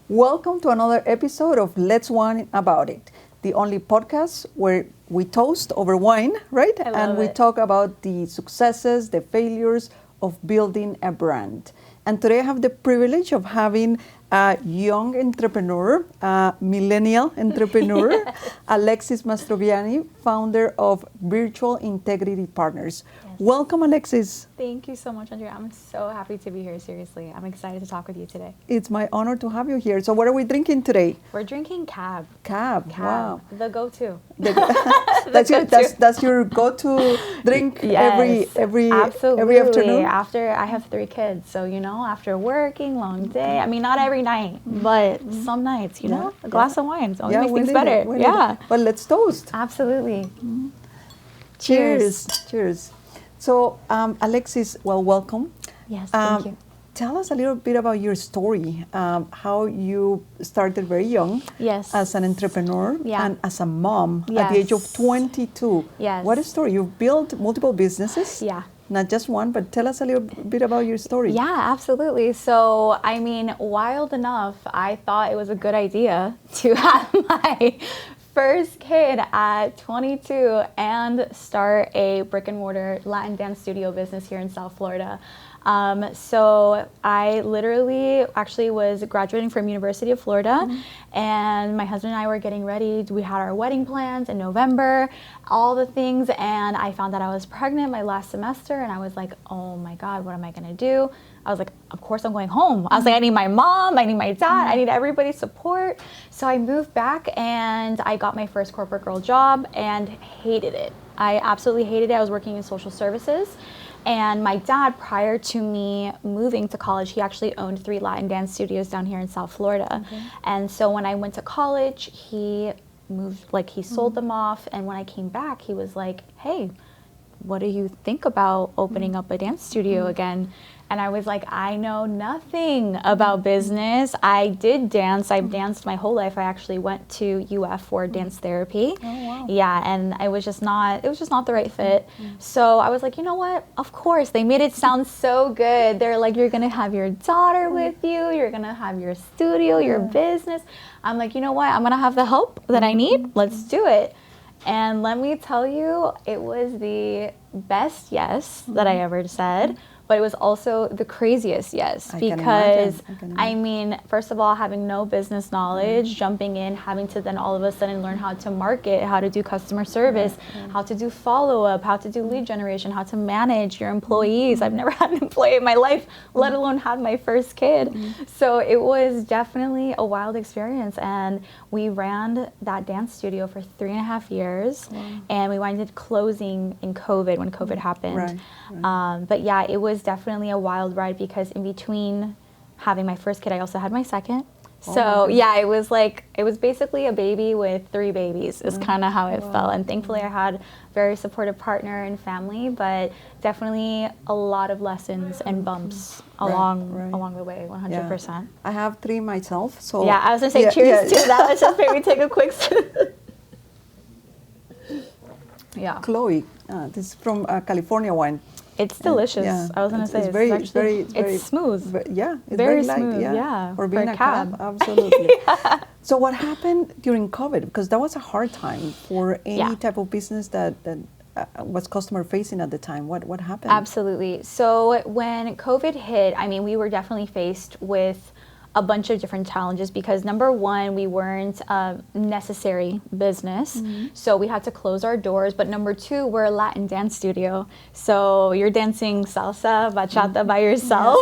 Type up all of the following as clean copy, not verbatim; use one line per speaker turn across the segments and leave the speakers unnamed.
Welcome to another episode of Let's Wine About It, the only podcast where we toast over wine, right? And we talk about the successes, the failures of building a brand. And today I have the privilege of having a young entrepreneur, a millennial entrepreneur, Alexis Mastrogianni, founder of Virtual Integrity Partners. Yes. Welcome, Alexis.
Thank you so much, Andrea. I'm so happy to be here, seriously. I'm excited to talk with you today.
It's my honor to have you here. So what are we drinking today?
We're drinking Cab.
Cab, wow.
The go-to.
That's your go-to drink every afternoon?
After I have 3 kids, so after working, long day. I mean, not every night, but some nights, a glass of wine always makes things better.
Well, let's toast.
Absolutely.
Mm-hmm. Cheers. So, Alexis, welcome.
Yes, thank you.
Tell us a little bit about your story, how you started very young as an entrepreneur and as a mom at the age of 22.
Yes.
What a story. You've built multiple businesses.
Yeah.
Not just one, but tell us a little bit about your story.
Yeah, absolutely. So, I mean, wild enough, I thought it was a good idea to have my first kid at 22 and start a brick and mortar Latin dance studio business here in South Florida. So I literally actually was graduating from University of Florida, and my husband and I were getting ready. We had our wedding plans in November, all the things, and I found that I was pregnant my last semester, and I was like, oh my God, what am I gonna do? I was like, of course I'm going home. I was like, I need my mom, I need my dad, I need everybody's support. So I moved back and I got my first corporate girl job and hated it. I absolutely hated it. I was working in social services. And my dad, prior to me moving to college, he actually owned 3 Latin dance studios down here in South Florida. And so when I went to college, he sold them off. And when I came back, he was like, hey, what do you think about opening up a dance studio again? And I was like, I know nothing about business. I did dance. I've danced my whole life. I actually went to UF for dance therapy.
Oh, wow.
Yeah, and it was just not the right fit. So I was like, you know what? Of course. They made it sound so good. They're like, you're going to have your daughter with you. You're going to have your studio, your business. I'm like, you know what? I'm going to have the help that I need. Let's do it. And let me tell you, it was the best yes that I ever said. But it was also the craziest yes, because I mean, first of all, having no business knowledge, jumping in, having to then all of a sudden learn how to market, how to do customer service, how to do follow-up, how to do lead generation, how to manage your employees. I've never had an employee in my life, let alone had my first kid. So it was definitely a wild experience. And we ran that dance studio for 3.5 years, and we wound up closing in COVID when COVID happened. But yeah, it was definitely a wild ride, because in between having my first kid, I also had my second. So yeah, it was basically a baby with 3 babies is kind of how it felt. And thankfully I had a very supportive partner and family, but definitely a lot of lessons and bumps along the way, 100%.
Yeah. I have 3 myself, so
yeah, I was gonna say cheers to that. Let's just maybe take a quick Yeah.
Chloe, this is from California wine.
It's delicious. I was gonna say it's very smooth.
It's
very
light.
smooth. Yeah,
for being a cab, absolutely. So what happened during COVID? Because that was a hard time for any type of business that was customer facing at the time. What happened?
Absolutely. So when COVID hit, I mean, we were definitely faced with a bunch of different challenges, because number one, we weren't a necessary business, so we had to close our doors. But number two, we're a Latin dance studio, so you're dancing salsa, bachata by yourself.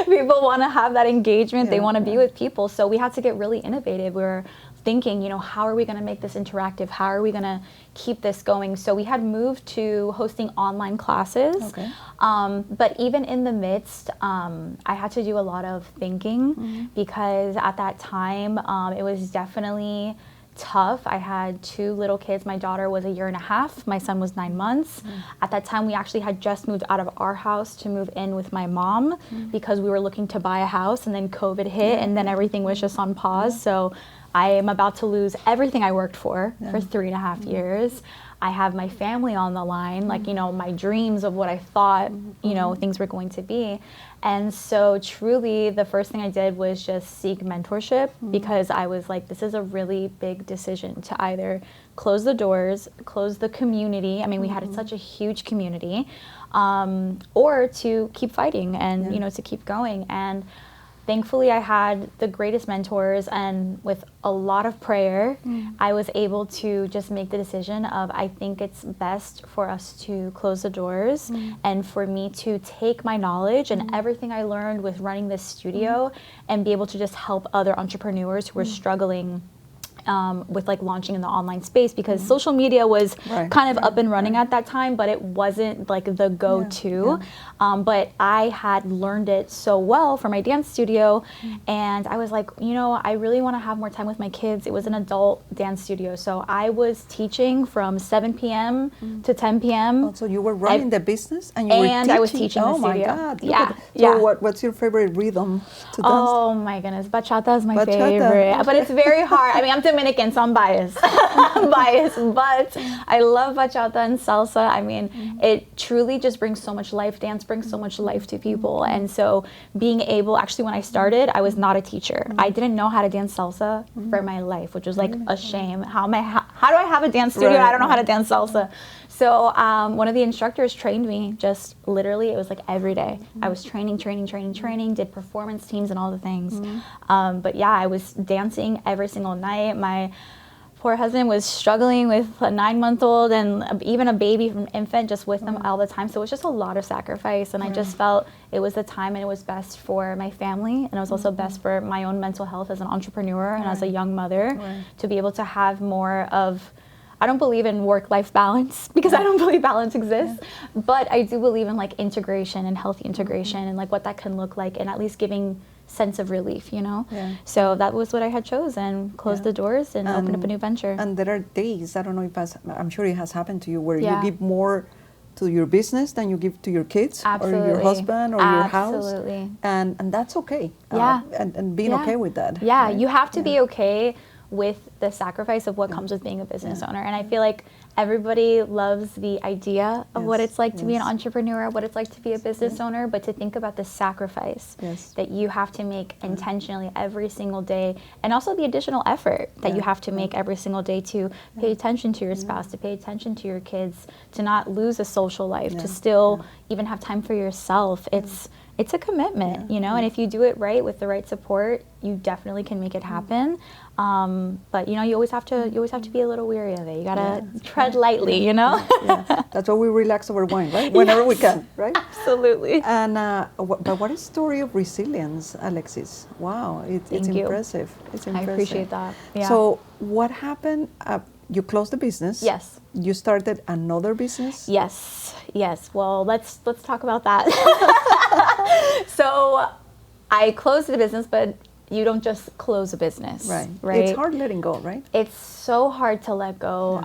People want to have that engagement. They want to be with people, so we had to get really innovative. We were thinking, how are we going to make this interactive? How are we going to keep this going? So we had moved to hosting online classes. But even in the midst, I had to do a lot of thinking, because at that time, it was definitely tough. I had 2 little kids. My daughter was 1.5 years. My son was 9 months. At that time, we actually had just moved out of our house to move in with my mom, because we were looking to buy a house, and then COVID hit, and then everything was just on pause. So I am about to lose everything I worked for 3.5 years. I have my family on the line, like, you know, my dreams of what I thought, you know, things were going to be. And so truly the first thing I did was just seek mentorship because I was like, this is a really big decision to either close the doors, close the community. I mean, we had such a huge community, or to keep fighting and, you know, to keep going. And thankfully, I had the greatest mentors, and with a lot of prayer, I was able to just make the decision of, I think it's best for us to close the doors and for me to take my knowledge and everything I learned with running this studio and be able to just help other entrepreneurs who were struggling with like launching in the online space, because social media was kind of up and running at that time, but it wasn't like the go-to. But I had learned it so well from my dance studio, and I was like, you know, I really want to have more time with my kids. It was an adult dance studio, so I was teaching from 7 p.m. to 10 p.m.
Oh, so you were running the business and you were teaching?
I was teaching the studio.
Oh my God! So what's your favorite rhythm to dance?
Oh my goodness, bachata is my favorite, but it's very hard. I mean, I'm Dominican, so I'm biased. I'm biased, but I love bachata and salsa. I mean, it truly just brings so much life. Dance brings so much life to people. And so being able, actually when I started, I was not a teacher. I didn't know how to dance salsa for my life, which was like a shame. How do I have a dance studio? I don't know how to dance salsa. So one of the instructors trained me, just literally, it was like every day. I was training, did performance teams and all the things. But yeah, I was dancing every single night. My poor husband was struggling with a 9-month-old and even a baby from infant, just with them all the time. So it was just a lot of sacrifice. And I just felt it was the time and it was best for my family. And it was also best for my own mental health as an entrepreneur and as a young mother to be able to have more of, I don't believe in work-life balance because I don't believe balance exists, but I do believe in like integration and healthy integration and like what that can look like, and at least giving sense of relief, you know? So that was what I had chosen, close the doors and open up a new venture.
And there are days, I don't know if I'm sure it has happened to you, where you give more to your business than you give to your kids or your husband or your house. And that's okay. And being okay with that.
Yeah, you have to be okay with the sacrifice of what comes with being a business owner. And I feel like everybody loves the idea of what it's like to be an entrepreneur, what it's like to be a business owner, but to think about the sacrifice that you have to make intentionally every single day, and also the additional effort that you have to make every single day to pay attention to your spouse, to pay attention to your kids, to not lose a social life, to still even have time for yourself. It's a commitment, you know, and if you do it right with the right support, you definitely can make it happen. But you know, you always have to be a little weary of it. You gotta tread lightly, you know.
That's why we relax over wine, right? Whenever we can, right?
Absolutely.
And but what a story of resilience, Alexis! Wow, it's impressive. It's impressive.
I appreciate that. Yeah.
So what happened? You closed the business.
Yes.
You started another business.
Yes. Well, let's talk about that. So I closed the business, but you don't just close a business, right?
It's hard letting go, right?
It's so hard to let go.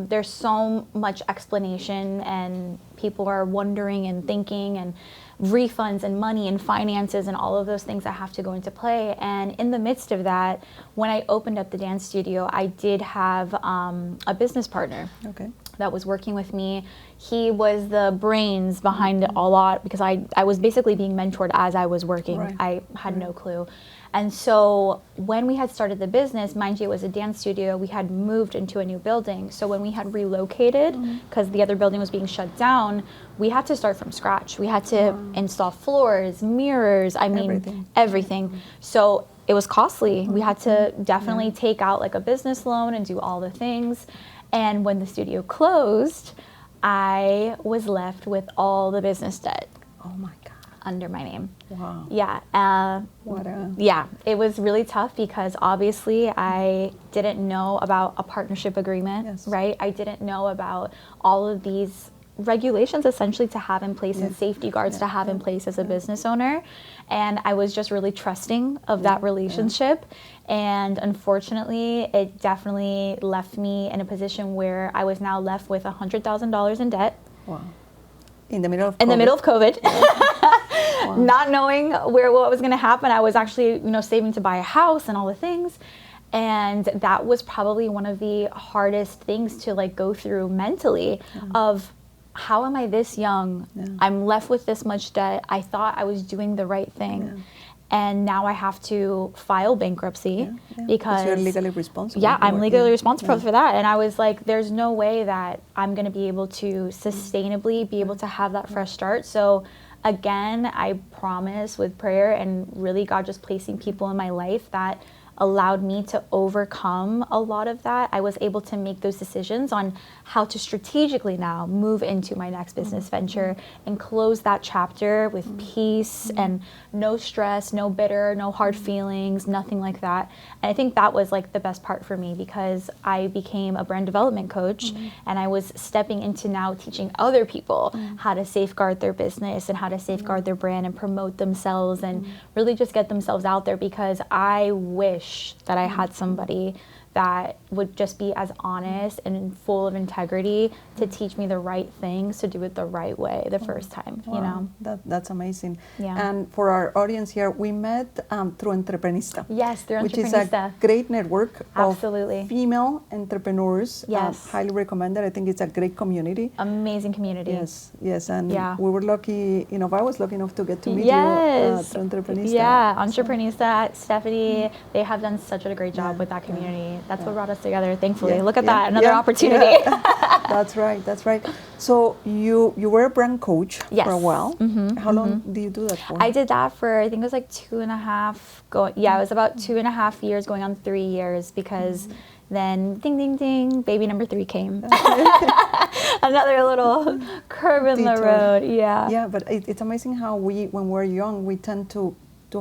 There's so much explanation, and people are wondering and thinking, and refunds and money and finances and all of those things that have to go into play. And in the midst of that, when I opened up the dance studio, I did have a business partner that was working with me. He was the brains behind it a lot, because I was basically being mentored as I was working. I had no clue. And so when we had started the business, mind you, it was a dance studio, we had moved into a new building. So when we had relocated, because the other building was being shut down, we had to start from scratch. We had to install floors, mirrors, everything. So it was costly. We had to definitely take out like a business loan and do all the things. And when the studio closed, I was left with all the business debt.
Oh my God.
Under my name.
Wow.
Yeah.
Yeah,
it was really tough because obviously I didn't know about a partnership agreement, right? I didn't know about all of these regulations essentially to have in place and safety guards to have in place as a business owner. And I was just really trusting of that relationship. And unfortunately, it definitely left me in a position where I was now left with $100,000 in debt.
Wow. In the middle of COVID.
In the middle of COVID. Not knowing what was going to happen. I was actually, saving to buy a house and all the things. And that was probably one of the hardest things to like go through mentally of how am I this young? I'm left with this much debt. I thought I was doing the right thing. And now I have to file bankruptcy because
you're legally responsible.
Yeah, I'm legally responsible for that. And I was like, there's no way that I'm going to be able to sustainably be able to have that fresh start. So again, I promise with prayer and really God just placing people in my life that allowed me to overcome a lot of that. I was able to make those decisions on how to strategically now move into my next business venture and close that chapter with peace and no stress, no bitter, no hard feelings, nothing like that. And I think that was like the best part for me because I became a brand development coach and I was stepping into now teaching other people how to safeguard their business and how to safeguard their brand and promote themselves and really just get themselves out there because I wish that I had somebody that would just be as honest and full of integrity to teach me the right things, to do it the right way the first time, you know?
That's amazing.
Yeah.
And for our audience here, we met through Entreprenista.
Yes, through Entreprenista.
Which is a great network
Absolutely.
of female entrepreneurs.
Yes.
Highly recommended. I think it's a great community.
Amazing community.
Yes. And we were lucky, I was lucky enough to get to meet you through Entreprenista.
Yeah, Entreprenista, Stephanie, they have done such a great job with that community. That's what brought us together, thankfully. Look at that, another opportunity.
That's right. So you were a brand coach for a while. How long did you do that for?
I did that for, I think it was like 2.5, it was about 2.5 years going on 3 years because then ding, ding, ding, baby number 3 came. Another little curve in the road,
Yeah, but it's amazing how when we're young, we tend to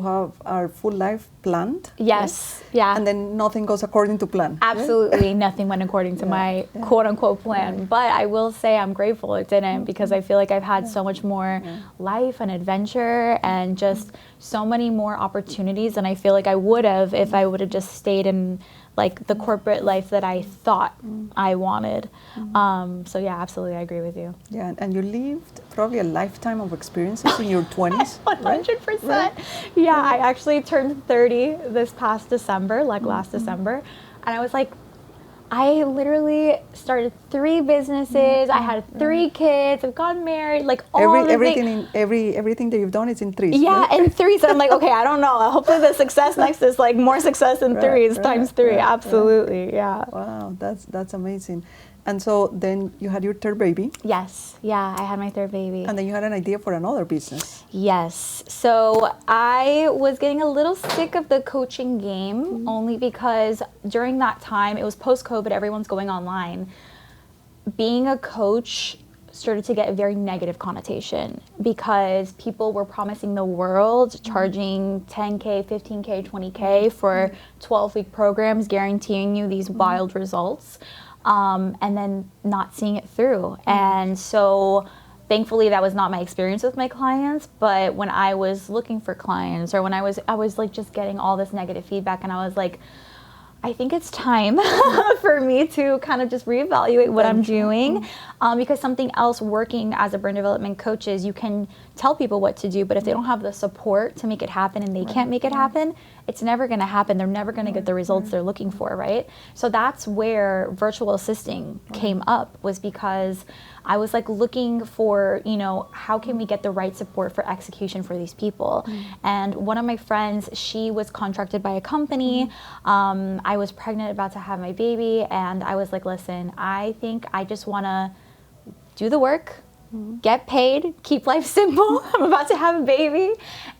have our full life planned.
Yes,
And then nothing goes according to plan.
Absolutely, nothing went according to my quote-unquote plan. But I will say I'm grateful it didn't because I feel like I've had so much more life and adventure and just so many more opportunities than I feel like I would have if I would have just stayed in like the corporate life that I thought I wanted. So yeah, absolutely, I agree with you.
Yeah, and you lived probably a lifetime of experiences in your 20s.
100%.
Right?
Yeah, I actually turned 30 this past December, like last December. And I was like, I literally started 3 businesses. I had 3 kids. I've gotten married. Like
everything that you've done is in 3s.
Yeah, right? In 3s. And I'm like, okay, I don't know. Hopefully the success next is like more success in 3s times 3. Absolutely, yeah.
Wow, that's amazing. And so then you had your 3rd baby.
Yes, I had my 3rd baby.
And then you had an idea for another business.
Yes. So I was getting a little sick of the coaching game only because during that time, it was post-COVID, everyone's going online. Being a coach started to get a very negative connotation because people were promising the world, charging 10K, 15K, 20K for 12-week programs, guaranteeing you these wild results. And then not seeing it through. And so thankfully that was not my experience with my clients, but when I was looking for clients or when I was like just getting all this negative feedback and I was like, I think it's time for me to kind of just reevaluate what I'm doing because something else working as a brand development coach is you can tell people what to do, but if they don't have the support to make it happen and they can't make it happen, it's never going to happen. They're never going to get the results they're looking for, right? So that's where virtual assisting came up, was because I was like looking for, how can we get the right support for execution for these people? And one of my friends, she was contracted by a company. I was pregnant, about to have my baby, and I was like, listen, I think I just want to do the work, get paid, keep life simple. I'm about to have a baby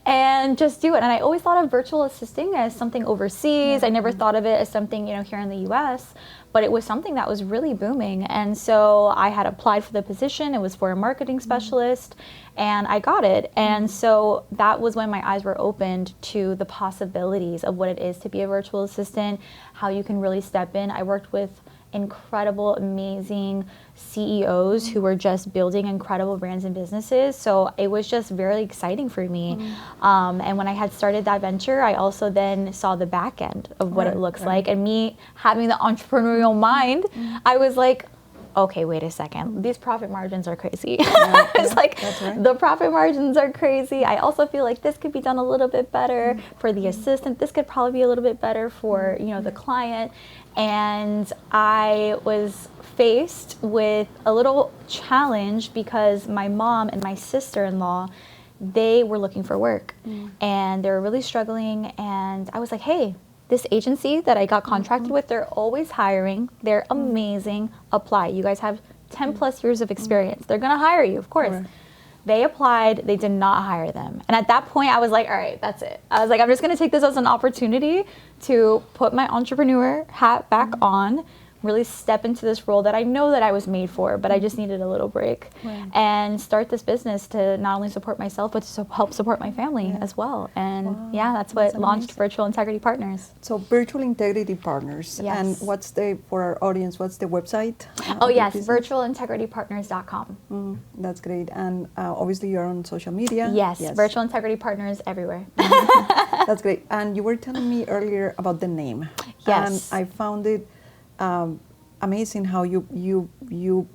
and just do it. And I always thought of virtual assisting as something overseas. I never thought of it as something, here in the US, but it was something that was really booming. And so I had applied for the position. It was for a marketing specialist and I got it. And so that was when my eyes were opened to the possibilities of what it is to be a virtual assistant, how you can really step in. I worked with incredible, amazing CEOs who were just building incredible brands and businesses. So it was just very exciting for me. And when I had started that venture, I also then saw the back end of what it looks like. And me having the entrepreneurial mind, I was like, okay, wait a second, these profit margins are crazy. It's like, right. The profit margins are crazy. I also feel like this could be done a little bit better for the assistant. This could probably be a little bit better for, you know, the client. And I was faced with a little challenge because my mom and my sister-in-law, they were looking for work and they were really struggling. And I was like, hey, this agency that I got contracted with, they're always hiring. They're amazing. Apply. You guys have 10 plus years of experience. They're going to hire you, of course. Right. They applied. They did not hire them. And at that point, I was like, all right, that's it. I was like, I'm just going to take this as an opportunity to put my entrepreneur hat back on, really step into this role that I know that I was made for, but I just needed a little break, and start this business to not only support myself, but to help support my family as well. And that's what launched Virtual Integrity Partners.
So Virtual Integrity Partners. Yes. And what's for our audience, what's the website?
virtualintegritypartners.com.
That's great. And obviously you're on social media.
Yes, Virtual Integrity Partners everywhere.
That's great. And you were telling me earlier about the name.
Yes.
And I found it amazing how you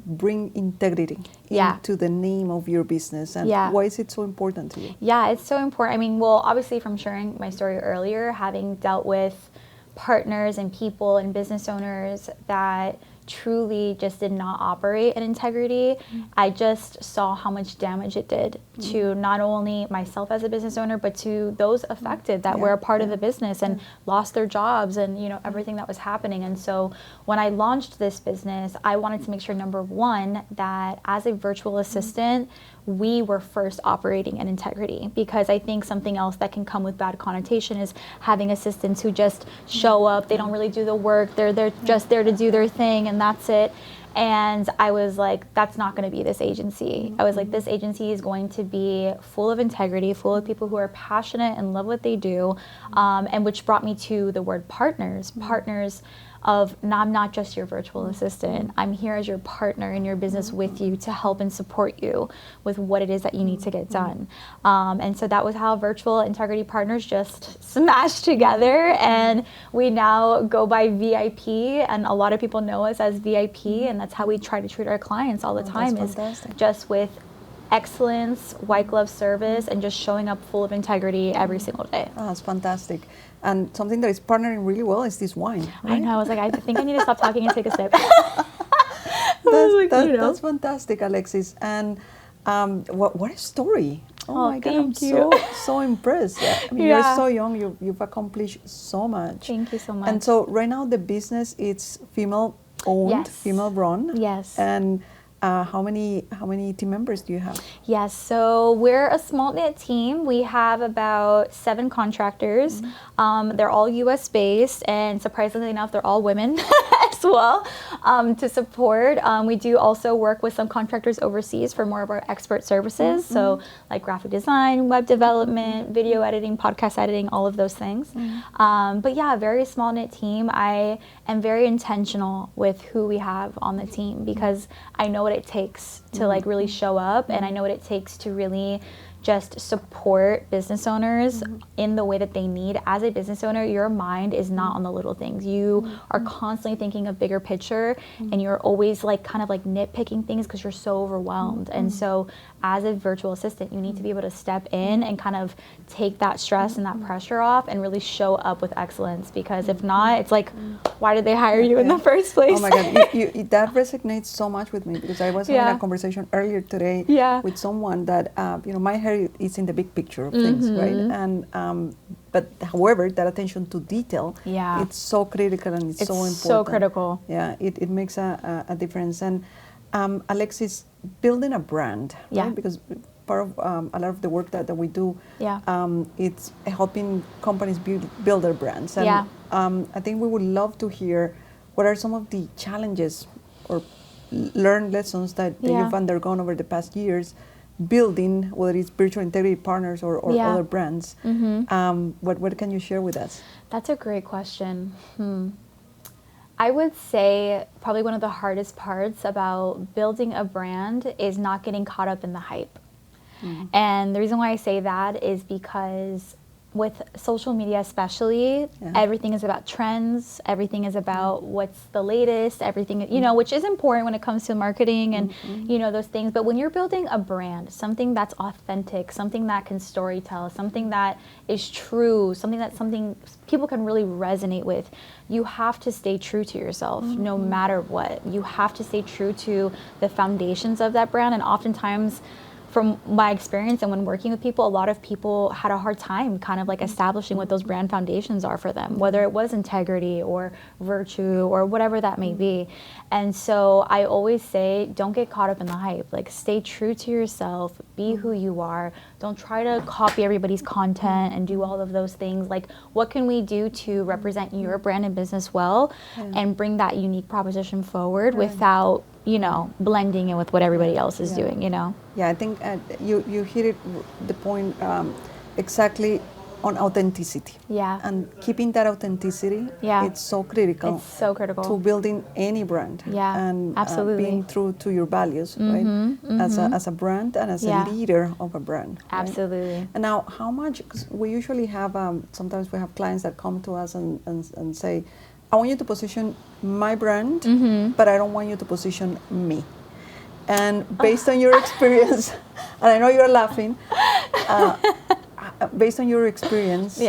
bring integrity into the name of your business, and why is it so important to you?
Yeah, it's so important. I mean, well, obviously from sharing my story earlier, having dealt with partners and people and business owners that truly just did not operate in integrity, I just saw how much damage it did to not only myself as a business owner, but to those affected that were a part of the business and lost their jobs and, you know, everything that was happening. And so when I launched this business, I wanted to make sure, number one, that as a virtual assistant, we were first operating in integrity, because I think something else that can come with bad connotation is having assistants who just show up, they don't really do the work, they're just there to do their thing and that's it. And I was like, that's not going to be this agency. I was like, this agency is going to be full of integrity, full of people who are passionate and love what they do, and which brought me to the word partners. Partners of, no, I'm not just your virtual assistant. I'm here as your partner in your business with you to help and support you with what it is that you need to get done. And so that was how Virtual Integrity Partners just smashed together, and we now go by VIP, and a lot of people know us as VIP, and that's how we try to treat our clients all the time, is just with excellence, white glove service, and just showing up full of integrity every single day.
Oh, that's fantastic. And something that is partnering really well is this wine. Right?
I know. I was like, I think I need to stop talking and take a sip.
That's fantastic, Alexis. And what a story! Oh my God, I'm so impressed. I mean, you're so young. You've accomplished so much.
Thank you so much.
And so right now the business, it's female-owned, female-run.
Yes.
And how many team members do you have?
Yes, so we're a small knit team. We have about 7 contractors. They're all US based, and surprisingly enough, they're all women as well to support. We do also work with some contractors overseas for more of our expert services. So like graphic design, web development, video editing, podcast editing, all of those things. But yeah, very small knit team. I am very intentional with who we have on the team, because I know what it takes to like really show up, and I know what it takes to really just support business owners in the way that they need. As a business owner, your mind is not on the little things. You are constantly thinking of bigger picture, and you're always like kind of like nitpicking things because you're so overwhelmed. And so as a virtual assistant, you need to be able to step in and kind of take that stress and that pressure off and really show up with excellence, because if not, it's like, why did they hire you in the first place?
Oh my God, that resonates so much with me, because I was having a conversation earlier today with someone that, my hair is in the big picture of things, right? And but however, that attention to detail, it's so critical, and it's so important.
So critical.
Yeah, it makes a difference. And Alexis, building a brand, right? Because part of a lot of the work that we do, it's helping companies build their brands. And I think we would love to hear what are some of the challenges or learned lessons that you've undergone over the past years building, whether it's Virtual Integrity Partners or other brands. What can you share with us?
That's a great question. I would say probably one of the hardest parts about building a brand is not getting caught up in the hype. And the reason why I say that is because with social media especially, everything is about trends, everything is about what's the latest, everything, you know, which is important when it comes to marketing and, you know, those things. But when you're building a brand, something that's authentic, something that can storytell, something that is true, something people can really resonate with, you have to stay true to yourself no matter what. You have to stay true to the foundations of that brand. And oftentimes, from my experience and when working with people, a lot of people had a hard time kind of like establishing what those brand foundations are for them, whether it was integrity or virtue or whatever that may be. And so I always say, don't get caught up in the hype. Like, stay true to yourself, be who you are. Don't try to copy everybody's content and do all of those things. Like, what can we do to represent your brand and business well and bring that unique proposition forward without, you know, blending in with what everybody else is doing, you know?
Yeah, I think you hit it, the point exactly on authenticity.
Yeah.
And keeping that authenticity, it's so critical.
It's so critical.
To building any brand.
Yeah,
and
absolutely.
Being true to your values, right? As a brand and as a leader of a brand. Right?
Absolutely.
And now, how much, 'cause we usually have, sometimes we have clients that come to us and say, I want you to position my brand, but I don't want you to position me. And based on your experience, and I know you're laughing, based on your experience,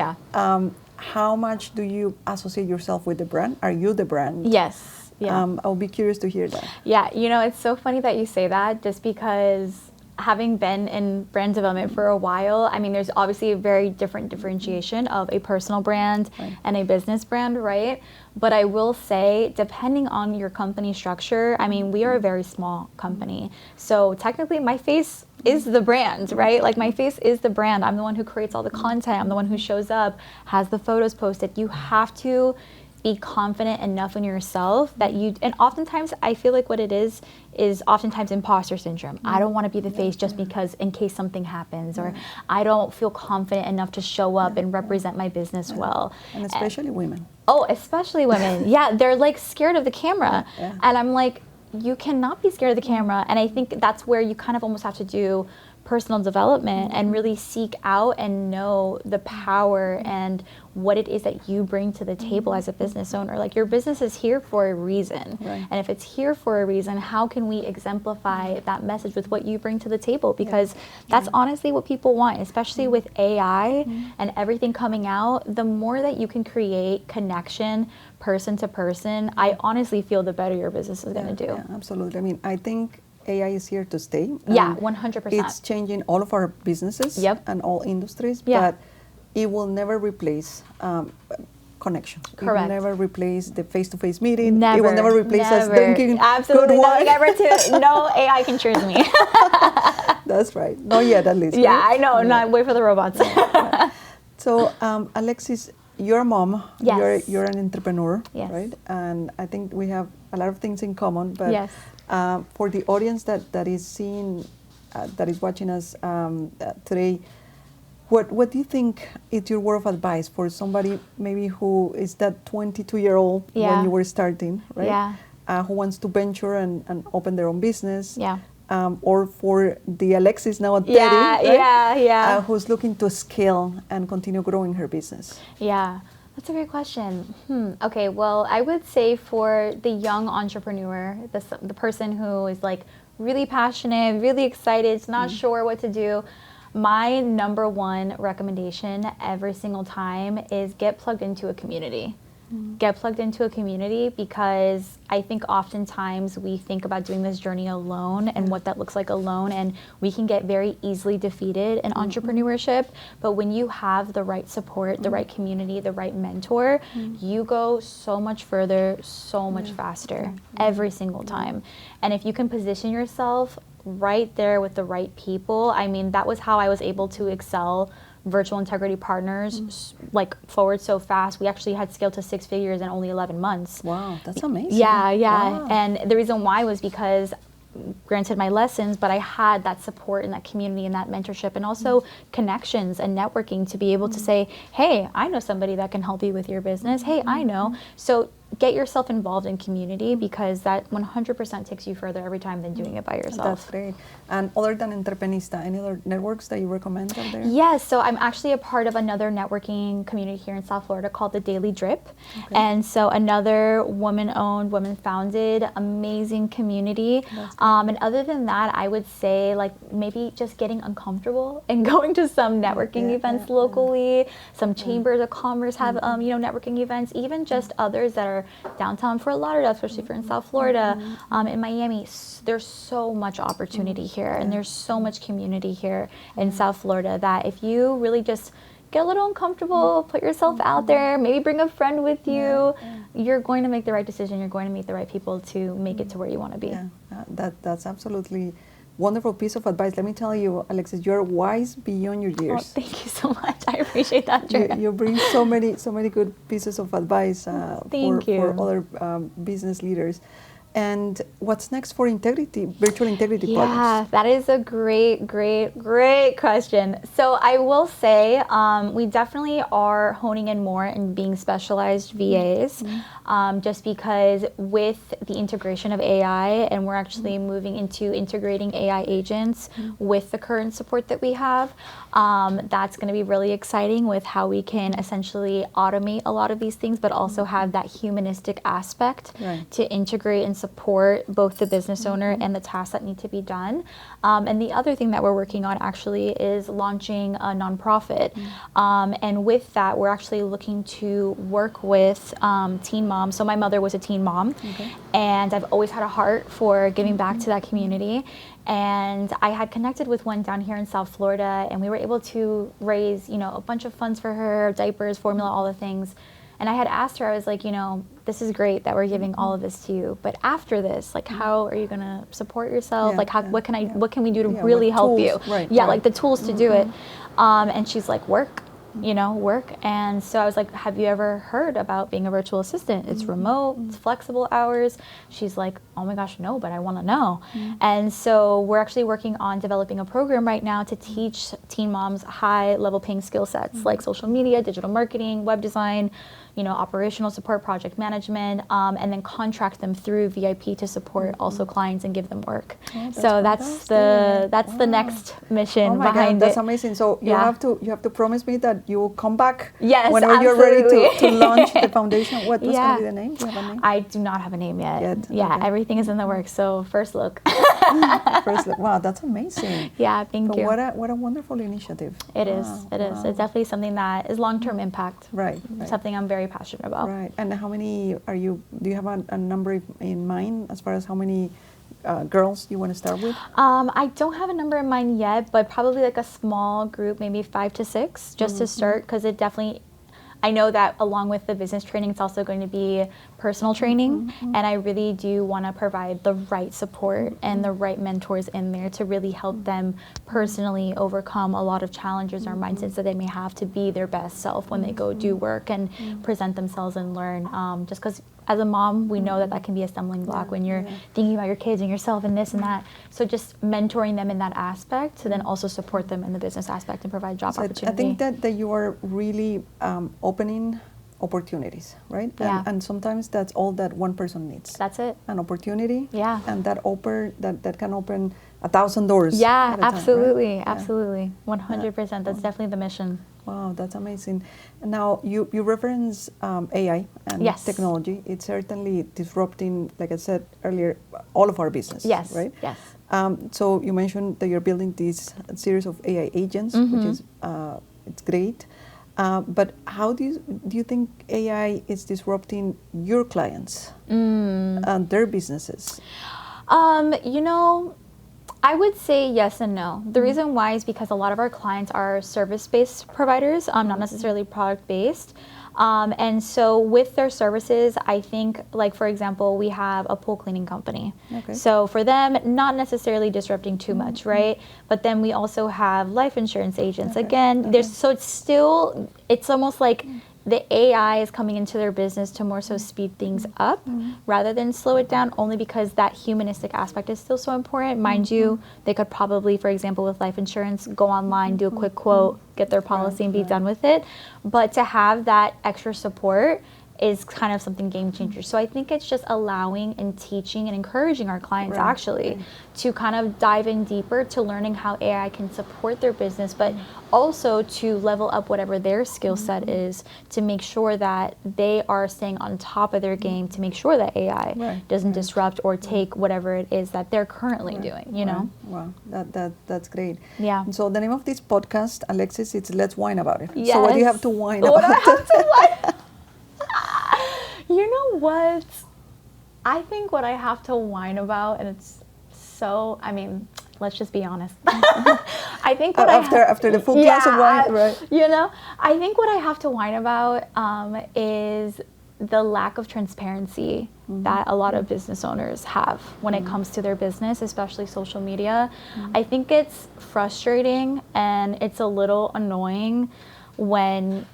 how much do you associate yourself with the brand? Are you the brand?
Yes. Yeah.
I'll be curious to hear that.
Yeah, you know, it's so funny that you say that, just because having been in brand development for a while, I mean, there's obviously a very different differentiation of a personal brand and a business brand, right? But I will say, depending on your company structure, I mean, we are a very small company. So technically, my face is the brand, right? Like, my face is the brand. I'm the one who creates all the content. I'm the one who shows up, has the photos posted. You have to be confident enough in yourself that you, and oftentimes I feel like what it is oftentimes imposter syndrome. I don't want to be the face just because in case something happens, or I don't feel confident enough to show up and represent my business well.
And especially women.
Oh, especially women. Yeah, they're like scared of the camera. And I'm like, you cannot be scared of the camera. And I think that's where you kind of almost have to do personal development and really seek out and know the power and what it is that you bring to the table as a business owner. Like, your business is here for a reason. And if it's here for a reason, how can we exemplify that message with what you bring to the table? Because that's honestly what people want, especially with AI and everything coming out. The more that you can create connection person to person, I honestly feel the better your business is going to do.
Yeah, absolutely. I mean, I think AI is here to stay.
Yeah, 100%.
It's changing all of our businesses and all industries, but it will never replace connection.
Correct.
It will never replace the face-to-face meeting.
Never.
It will never replace us drinking
Absolutely
good wine.
Never to, no AI can choose me.
That's right. Not yet, at least.
Yeah,
right?
I know. Not wait for the robots.
So, Alexis, you're a mom.
Yes.
You're an entrepreneur,
yes.
right? And I think we have a lot of things in common. But for the audience that is seeing, that is watching us today, what do you think is your word of advice for somebody maybe who is that 22-year-old when you were starting, right? Who wants to venture and open their own business? Or for the Alexis now at 30, right? Who's looking to scale and continue growing her business?
Yeah, that's a great question. Okay, well, I would say for the young entrepreneur, the person who is like really passionate, really excited, not sure what to do, my number one recommendation every single time is get plugged into a community. Get plugged into a community, because I think oftentimes we think about doing this journey alone and what that looks like alone, and we can get very easily defeated in entrepreneurship. But when you have the right support, the right community, the right mentor, you go so much further, so much faster every single time. And if you can position yourself right there with the right people, I mean, that was how I was able to excel Virtual Integrity Partners like forward so fast. We actually had scaled to 6 figures in only 11 months.
Wow, that's amazing.
Yeah.
Wow.
And the reason why was because, granted my lessons, but I had that support and that community and that mentorship, and also connections and networking to be able to say, hey, I know somebody that can help you with your business. Hey, I know. So get yourself involved in community, because that 100% takes you further every time than doing it by yourself.
That's great. And other than Entreprenista, any other networks that you recommend out there?
Yes, so I'm actually a part of another networking community here in South Florida called the Daily Drip. Okay. And so another woman-owned, woman-founded, amazing community. And other than that, I would say like maybe just getting uncomfortable and going to some networking events locally. Some chambers of commerce have networking events, even just others that are downtown Fort Lauderdale, especially if you're in South Florida, in Miami. There's so much opportunity here, and there's so much community here in South Florida that if you really just get a little uncomfortable, put yourself out there, maybe bring a friend with you, you're going to make the right decision. You're going to meet the right people to make it to where you want to be.
Yeah, that's absolutely wonderful piece of advice. Let me tell you, Alexis, you're wise beyond your years.
Oh, thank you so much. I appreciate that, Drew.
You bring so many good pieces of advice for other business leaders. And what's next for virtual integrity partners?
Yeah, that is a great question. So I will say we definitely are honing in more in being specialized VAs, just because with the integration of AI, and we're actually moving into integrating AI agents with the current support that we have, that's going to be really exciting with how we can essentially automate a lot of these things, but also have that humanistic aspect to integrate and support both the business owner and the tasks that need to be done. And the other thing that we're working on actually is launching a nonprofit. And with that, we're actually looking to work with teen moms. So my mother was a teen mom, and I've always had a heart for giving back to that community. And I had connected with one down here in South Florida, and we were able to raise, a bunch of funds for her, diapers, formula, all the things. And I had asked her, I was like, this is great that we're giving all of this to you, but after this, like, how are you going to support yourself? What can we do to really help you? Like the tools to do it. And she's like, work. And so I was like, have you ever heard about being a virtual assistant? It's remote, it's flexible hours. She's like, oh my gosh, no, but I want to know. And so we're actually working on developing a program right now to teach teen moms high level paying skill sets like social media, digital marketing, web design, operational support, project management, and then contract them through VIP to support also clients and give them work. So that's the next mission behind it.
That's amazing. So you have to promise me that you will come back
whenever
you're ready to launch the foundation. What's going to be the name? Do you have a name?
I do not have a name yet. Everything is in the works. So first look.
First look. Wow, that's amazing.
Yeah, thank you.
What a wonderful initiative.
It is. It's definitely something that is long-term impact.
Right.
Something I'm very passionate about.
Right. And how many do you have a number in mind as far as how many girls you want to start with?
I don't have a number in mind yet, but probably like a small group, maybe 5 to 6 just to start, because it definitely, I know that along with the business training, it's also going to be personal training, and I really do want to provide the right support and the right mentors in there to really help them personally overcome a lot of challenges or mindsets that they may have to be their best self when they go do work and present themselves and learn. Just because as a mom, we know that can be a stumbling block when you're thinking about your kids and yourself and this and that. So just mentoring them in that aspect to then also support them in the business aspect and provide job opportunity.
I think that you are really opening opportunities, right? And sometimes that's all that one person needs.
That's it.
An opportunity.
Yeah.
And that can open 1,000 doors.
Yeah, absolutely. Time, right? Absolutely. 100%. That's definitely the mission.
Wow, that's amazing. Now, you reference AI and technology. It's certainly disrupting, like I said earlier, all of our business.
Yes.
Right?
Yes.
So you mentioned that you're building this series of AI agents, which is it's great. But how do you think AI is disrupting your clients and their businesses?
I would say yes and no. The reason why is because a lot of our clients are service-based providers, not necessarily product-based. And so with their services, I think, like, for example, we have a pool cleaning company. So for them, not necessarily disrupting too much, right? But then we also have life insurance agents. Again, it's almost like the AI is coming into their business to more so speed things up rather than slow it down, only because that humanistic aspect is still so important. Mind you, they could probably, for example, with life insurance, go online, do a quick quote, get their policy and be done with it. But to have that extra support is kind of something game changer. So I think it's just allowing and teaching and encouraging our clients actually to kind of dive in deeper to learning how AI can support their business, but also to level up whatever their skill set is to make sure that they are staying on top of their game, to make sure that AI doesn't disrupt or take whatever it is that they're currently doing, you know?
Wow, that's great.
Yeah.
And so the name of this podcast, Alexis, it's Let's Whine About It.
Yes.
So what do you have to whine
What
about?
do I have to whine? You know what? I think what I have to whine about, and it's so, I mean, let's just be honest. I think what
after the full glass of wine, right?
You know, I think what I have to whine about is the lack of transparency that a lot of business owners have when it comes to their business, especially social media. I think it's frustrating and it's a little annoying when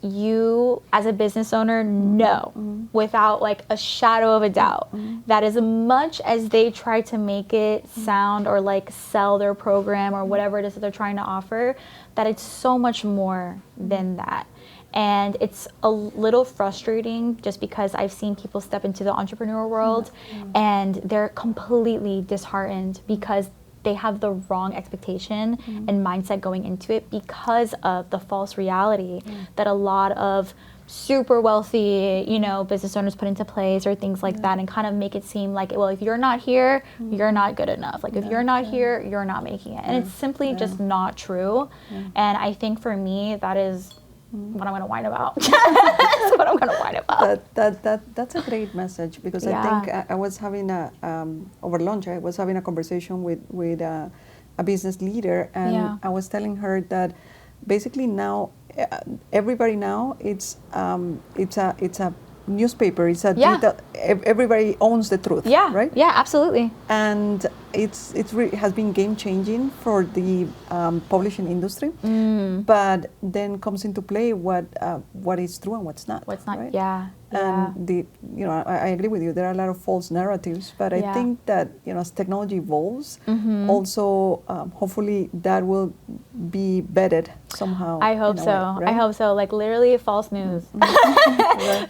you as a business owner know without like a shadow of a doubt that as much as they try to make it sound or like sell their program or whatever it is that they're trying to offer, that it's so much more than that. And it's a little frustrating just because I've seen people step into the entrepreneurial world and they're completely disheartened because they have the wrong expectation and mindset going into it because of the false reality that a lot of super wealthy, you know, business owners put into place or things like that, and kind of make it seem like, well, if you're not here, you're not good enough. Like if you're not here, you're not making it. And it's simply just not true. And I think for me, that is what I'm going to whine about. That's what I'm going to whine about.
That's a great message because I think I was having over lunch, I was having a conversation with a business leader, and I was telling her that basically now, everybody now, it's a newspaper, it's a digital, everybody owns the truth, right?
Yeah, absolutely.
And it has been game changing for the publishing industry, but then comes into play what is true and what's not.
What's not?
Right?
And
I agree with you. There are a lot of false narratives, but I think that as technology evolves, also hopefully that will be vetted somehow.
I hope so.
Way, right?
I hope so. Like literally false news,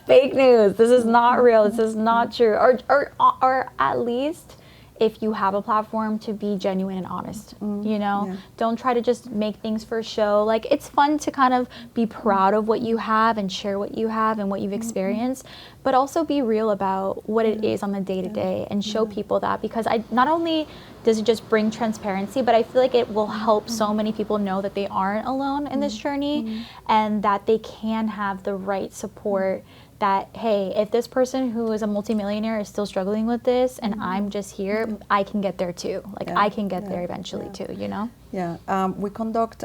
fake news. This is not real. This is not true. Or at least, if you have a platform, to be genuine and honest, you know, don't try to just make things for show. Like it's fun to kind of be proud of what you have and share what you have and what you've experienced, but also be real about what it is on the day to day and show people that, because not only does it just bring transparency, but I feel like it will help so many people know that they aren't alone in this journey and that they can have the right support. That, hey, if this person who is a multimillionaire is still struggling with this and I'm just here, I can get there too. Like I can get there eventually too, you know?
Yeah, we conduct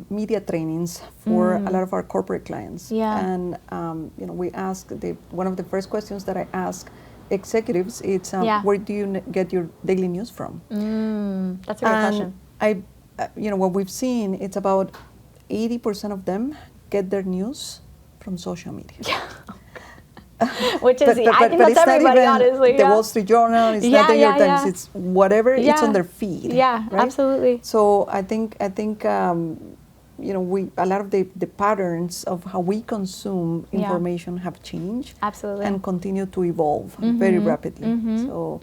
media trainings for a lot of our corporate clients. And, we ask, one of the first questions that I ask executives, it's where do you get your daily news from?
That's a good question.
What we've seen, it's about 80% of them get their news from social media.
Which is, I think that's everybody, honestly.
The Wall Street Journal, it's not the New York Times, it's whatever, it's on their feed.
Yeah,
right?
Absolutely.
So I think a lot of the patterns of how we consume information have changed.
Absolutely.
And continue to evolve very rapidly. So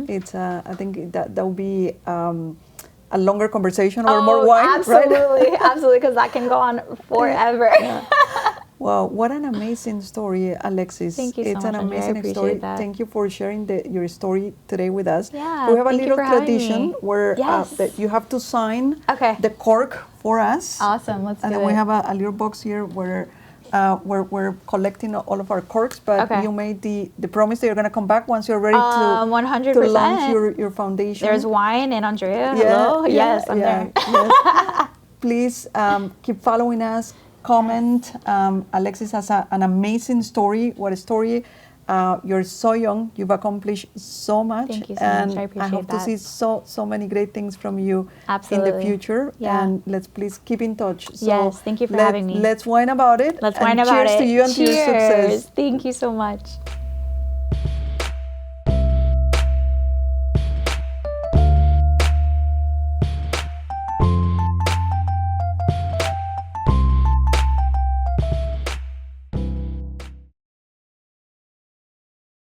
it's, I think that will be a longer conversation or more wine,
absolutely,
right?
Absolutely, because that can go on forever.
Wow, what an amazing story, Alexis.
Thank you so much,
It's an
Andrea. I
amazing
appreciate
story.
that.
Thank you for sharing your story today with us.
Yeah,
we have a
thank you
little
for having
tradition
me.
where that you have to sign the cork for us.
Awesome, let's do it.
And then we have a little box here where we're collecting all of our corks, but you made the promise that you're going to come back once you're ready to
100%.
to launch your foundation.
There's wine and Andrea. Hello? Yes, I'm there.
Yes. Please keep following us. Comment. Alexis has an amazing story. What a story. You're so young. You've accomplished so much.
Thank you so much. I appreciate that.
I hope to see so many great things from you in the future.
Yeah.
And let's please keep in touch. So
yes, thank you for having me.
Let's whine about it.
Let's whine about it.
Cheers to you and to your success.
Thank you so much.